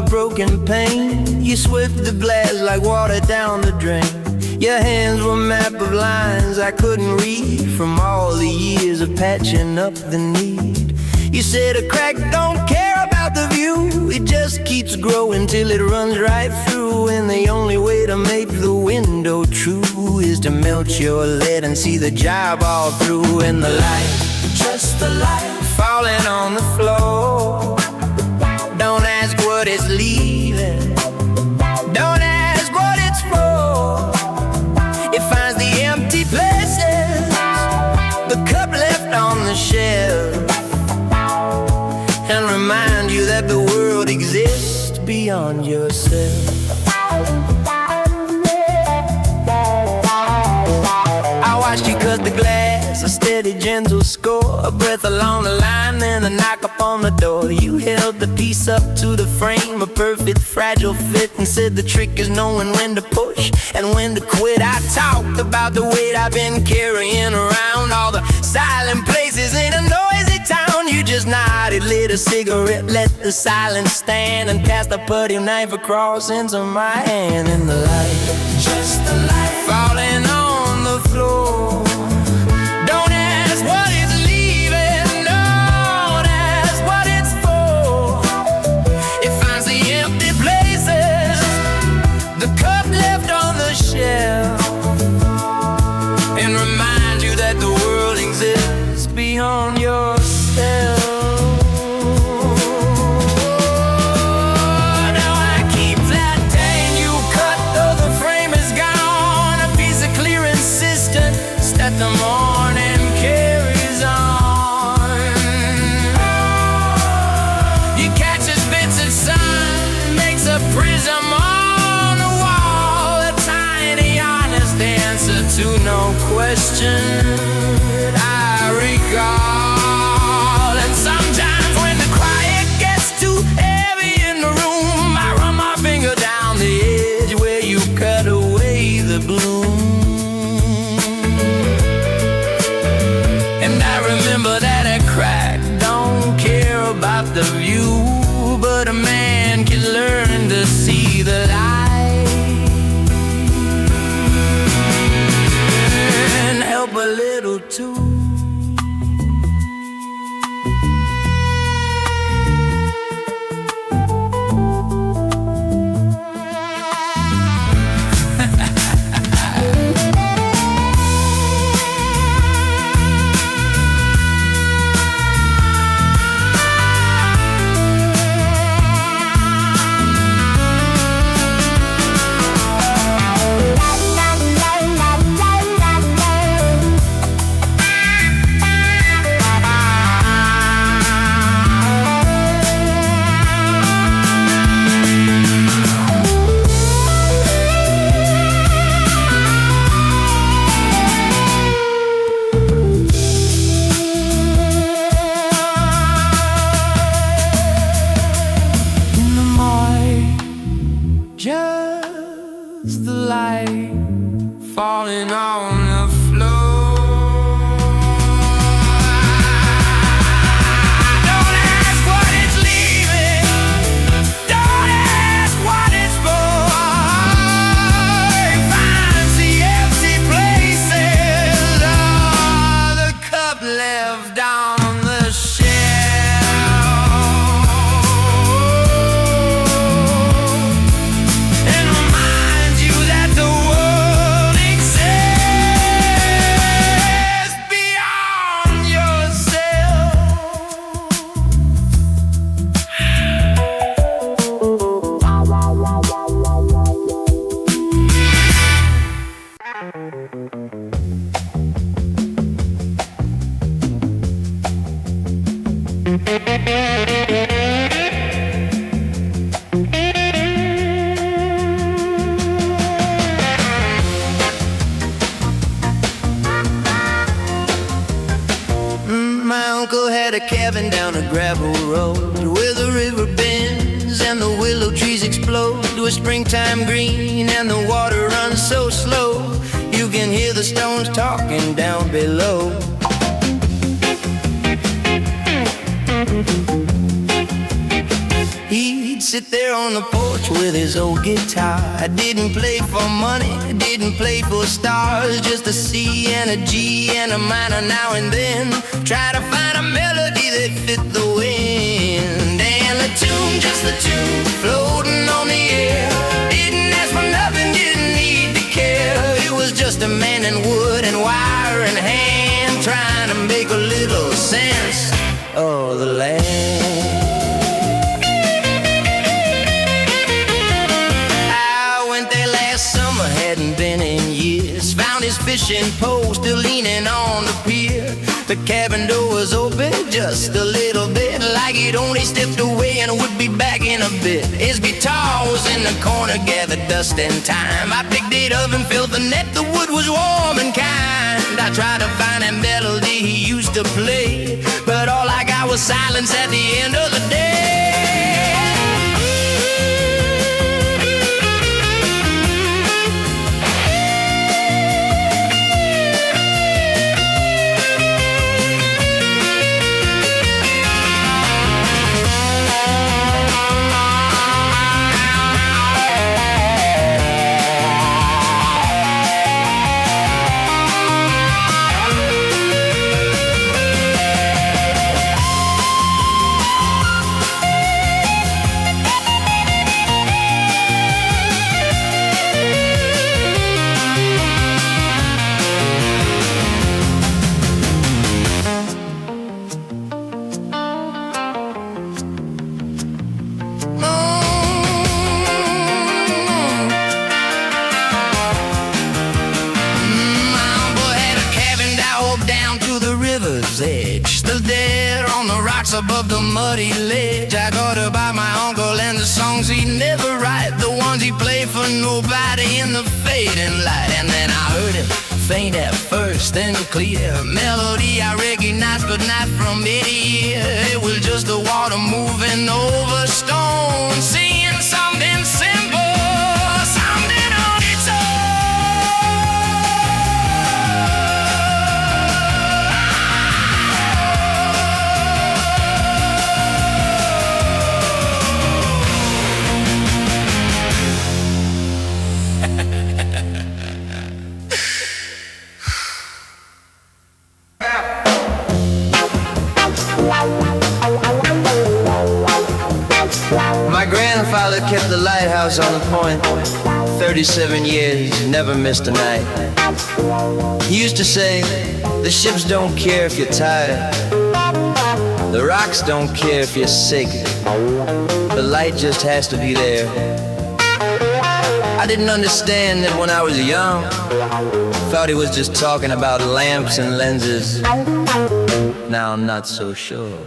broken pane. You swept the blast like water down the drain. Your hands were a map of lines I couldn't read from all the years of patching up the need. You said a crack don't care about the view, it just keeps growing till it runs right through. And the only way to make the window true is to melt your lead and see the job all through. And the light, just the light, falling on the floor. Don't ask what it's leaving, don't ask what it's for. It finds the empty places, the cup left on the shelf, and remind you that the world exists beyond yourself. I watched you cut the glass, a steady, gentle score, a breath along the line, then a knock upon the door. You held the piece up to the frame, a perfect fragile fit, and said the trick is knowing when to push and when to quit. I talked about the weight I've been carrying around, all the silent places in a noisy town. You just nodded, lit a cigarette, let the silence stand, and passed a putty knife across into my hand. And the light, just the light, falling on the floor. Don't ask what it's leaving, don't ask what it's for. It finds the empty places, the cup left on the shelf, and reminds you that the world exists beyond yourself. Now I keep that dang you cut, though the frame is gone. A piece of clear insistence that the morning carries on. You catch his bits of sun, makes a prism on the wall, a tiny honest answer to no question I recall. And sometimes when the quiet gets too heavy in the room, I run my finger down the edge where you cut away the bloom. And I remember that a crack don't care about the view, but a man can learn to see the light and help a little too. Just the light falling on the floor. Don't ask what it's leaving, don't ask what it's for. It finds the empty places, oh, the cup left on the shelf, and reminds you that the world exists cabin down a gravel road where the river bends and the willow trees explode with springtime green and the water runs so slow you can hear the stones talking down below. He'd sit there on the porch with his old guitar. I didn't play for money, didn't play for stars, just a C and a G and a minor now and then. Try to find a melody that fit the wind. And the tune, just the tune, floating on the air. Didn't ask for nothing, didn't need to care. It was just a man in wood and wire and hand, trying to make a little sense of the land. Fishing pole still leaning on the pier. The cabin door was open just a little bit, like he'd only stepped away and would be back in a bit. His guitar was in the corner, gathered dust and time. I picked it up and felt the net, the wood was warm and kind. I tried to find a melody he used to play, but all I got was silence at the end of the day. Above the muddy ledge, I got her by my uncle and the songs he never write, the ones he played for nobody in the fading light. And then I heard it faint at first, then clear melody I recognized, but not from here. It was just the water moving over stone, singing something simple, something on its own. My grandfather kept the lighthouse on the point 37 years, never missed a night. He used to say, the ships don't care if you're tired, the rocks don't care if you're sick, the light just has to be there. I didn't understand that when I was young. Thought he was just talking about lamps and lenses. Now I'm not so sure.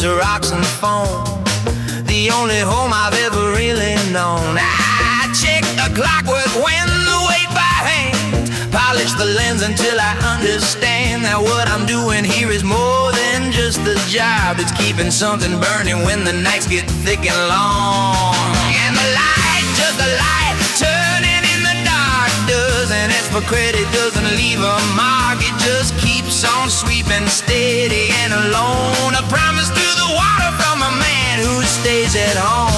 Rocks and foam, the only home I've ever really known. I check the clockwork when the weight by hand, polish the lens until I understand that what I'm doing here is more than just a job. It's keeping something burning when the nights get thick and long. And the light, just a light, turning in the dark, doesn't ask for credit, doesn't leave a mark. It just keeps on sweeping steady and alone. A promise to the water from a man who stays at home.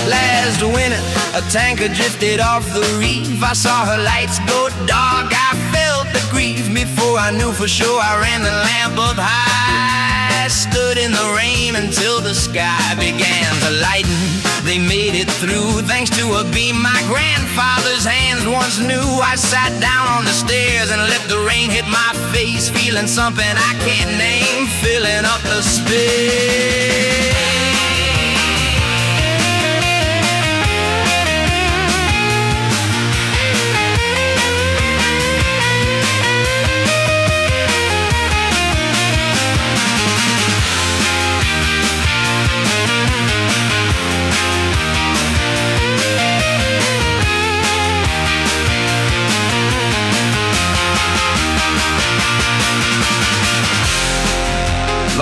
Last winter, a tanker drifted off the reef. I saw her lights go dark, I felt the grief. Before I knew for sure, I ran the lamp up high, stood in the rain until the sky began to lighten. They made it through, thanks to a beam my grandfather's hands once knew. I sat down on the stairs and let the rain hit my face, feeling something I can't name, filling up the space.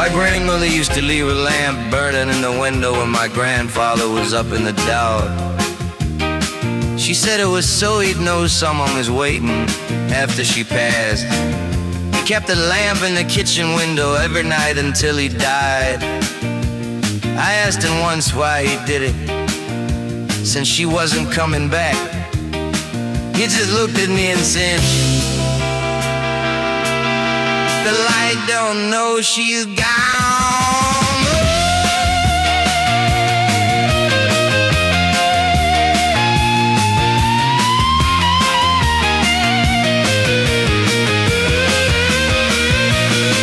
My grandmother used to leave a lamp burning in the window when my grandfather was up in the dark. She said it was so he'd know someone was waiting after she passed. He kept the lamp in the kitchen window every night until he died. I asked him once why he did it, since she wasn't coming back. He just looked at me and said, the light don't know she's gone.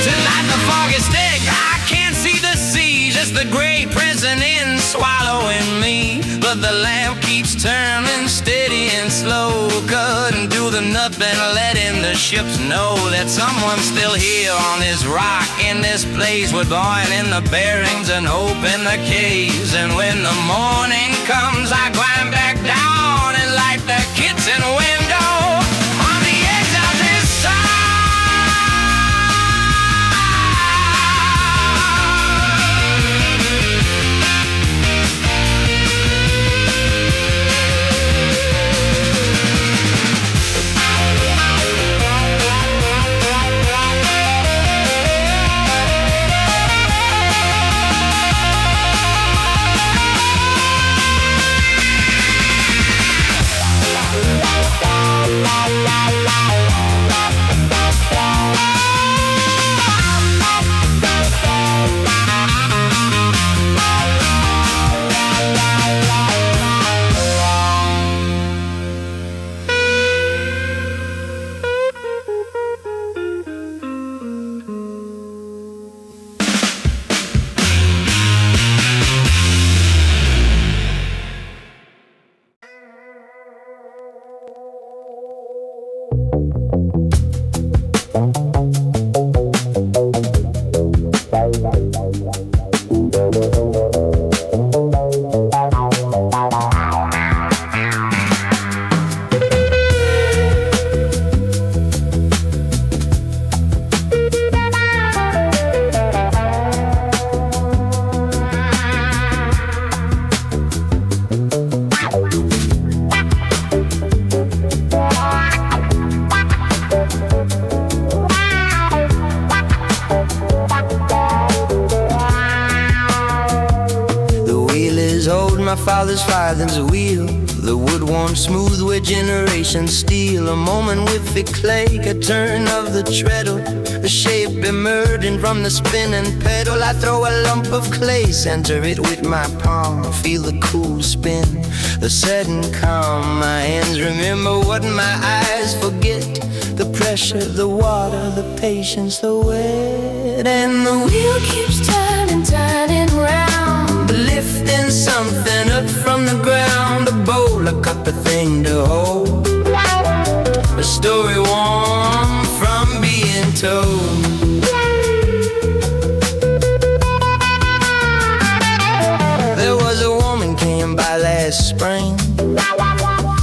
Tonight the fog is thick, I can't see the sea, just the gray prison in swallowing me. But the lamp keeps turning steady and slow, couldn't do the nothing letting the ships know that someone's still here on this rock in this place. We're born in the bearings and hope in the caves, and when the morning comes I climb back down and light the kitchen window on the edge of this side. My father's father's wheel, the wood worn smooth where generations steal. A moment with the clay, a turn of the treadle, the shape emerging from the spinning pedal. I throw a lump of clay, center it with my palm, feel the cool spin, the sudden calm. My hands remember what my eyes forget, the pressure, the water, the patience, the wet. And the wheel keeps turning, turning round, lifting something up from the ground. A bowl, a cup, a thing to hold, a story warm from being told. There was a woman came by last spring,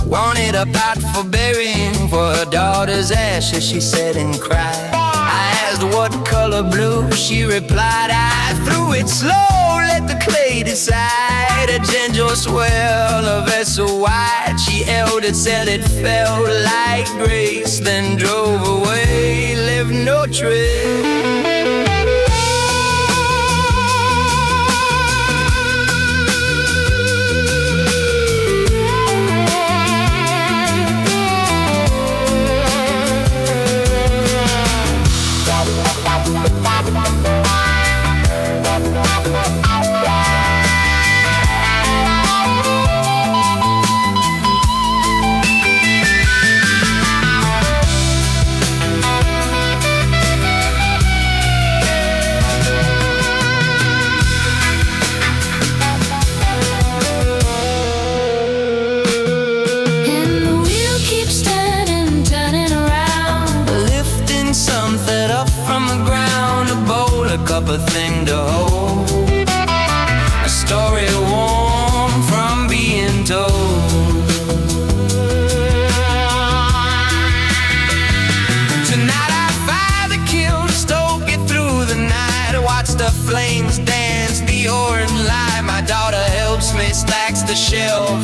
wanted a pot for burying, for her daughter's ashes, she said and cried. I asked what color blue, she replied, I threw it slow, let the clay decide. A gentle swell, a vessel wide, she held it, said it felt like grace, then drove away, left no trace. A thing to hold, a story warm from being told. Tonight I fire the kiln, stoke it through the night, watch the the flames dance, the orange light. My daughter helps me, stacks the shelf.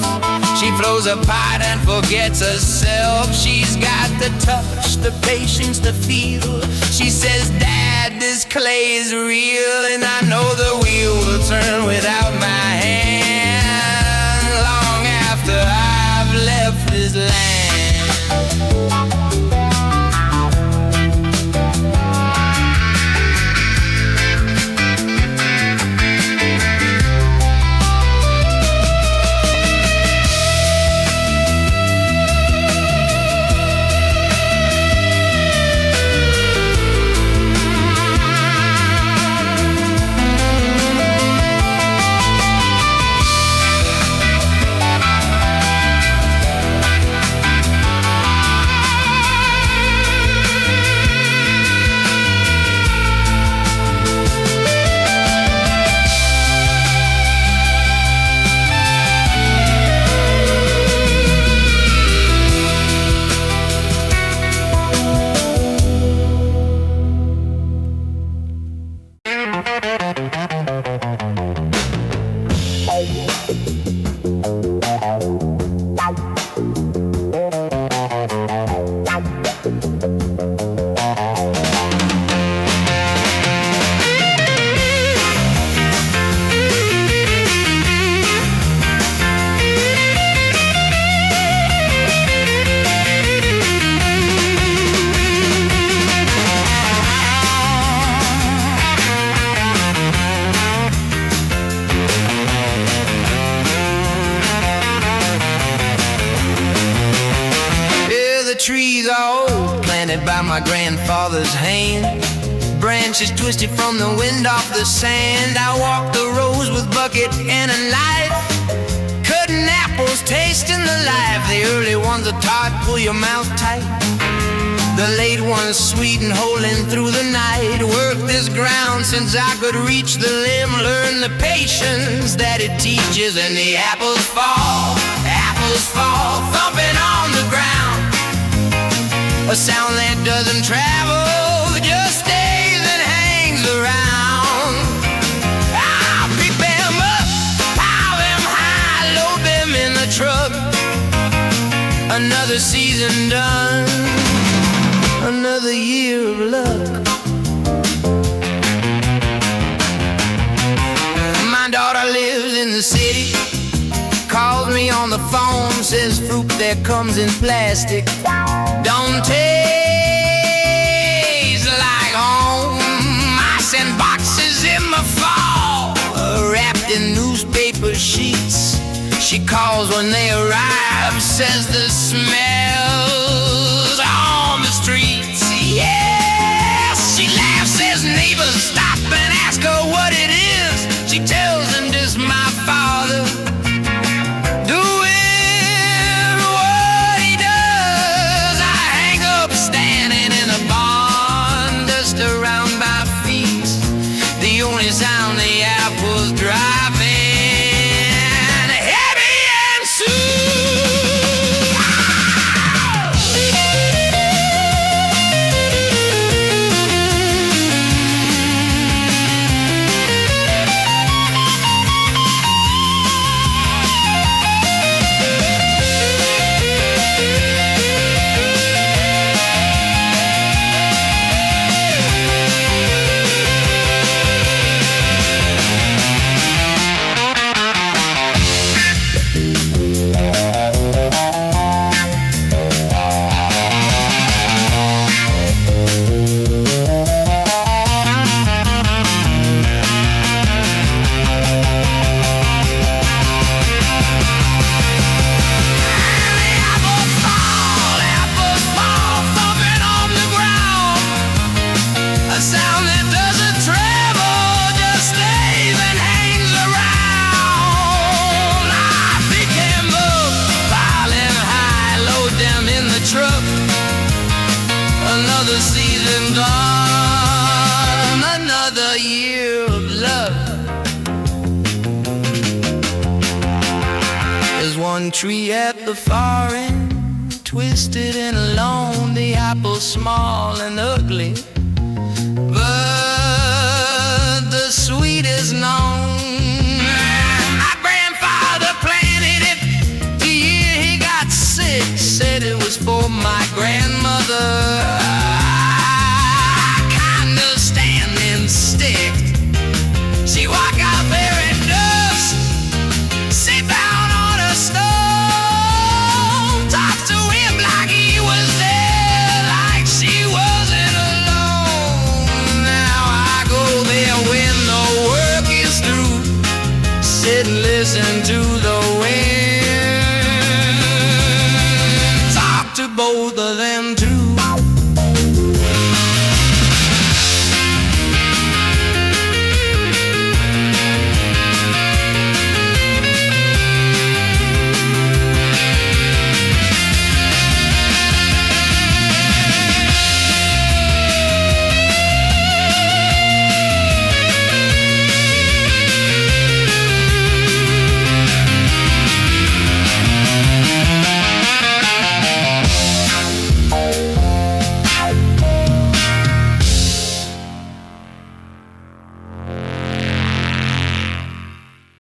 She throws a pot and forgets herself. She's got the touch, the patience, the feel. She says, Dad, this clay is real. And I know the wheel will turn without my hand, long after I've left this land. Trees are old, planted by my grandfather's hand. Branches twisted from the wind off the sand. I walk the rows with bucket and a knife, cutting apples, tasting the life. The early ones are tart, pull your mouth tight. The late ones sweet and holding through the night. Work this ground since I could reach the limb. Learn the patience that it teaches. And the apples fall, thumping on the ground. A sound that doesn't travel, just stays and hangs around. I'll pick them up, pile them high, load them in the truck. Another season done, another year of luck. My daughter lives in the city, calls me on the phone, says fruit there comes in plastic. Don't taste like home. I send boxes in the fall, wrapped in newspaper sheets. She calls when they arrive, says the smells on the streets. Yes, she laughs, says neighbors stop and ask her what it is. She tells them this my father doing what he does. I hang up standing in a barn, dust around my feet. The only sound the apples driving, heavy and one tree at the far end, twisted and alone, the apple small and ugly, but the listen to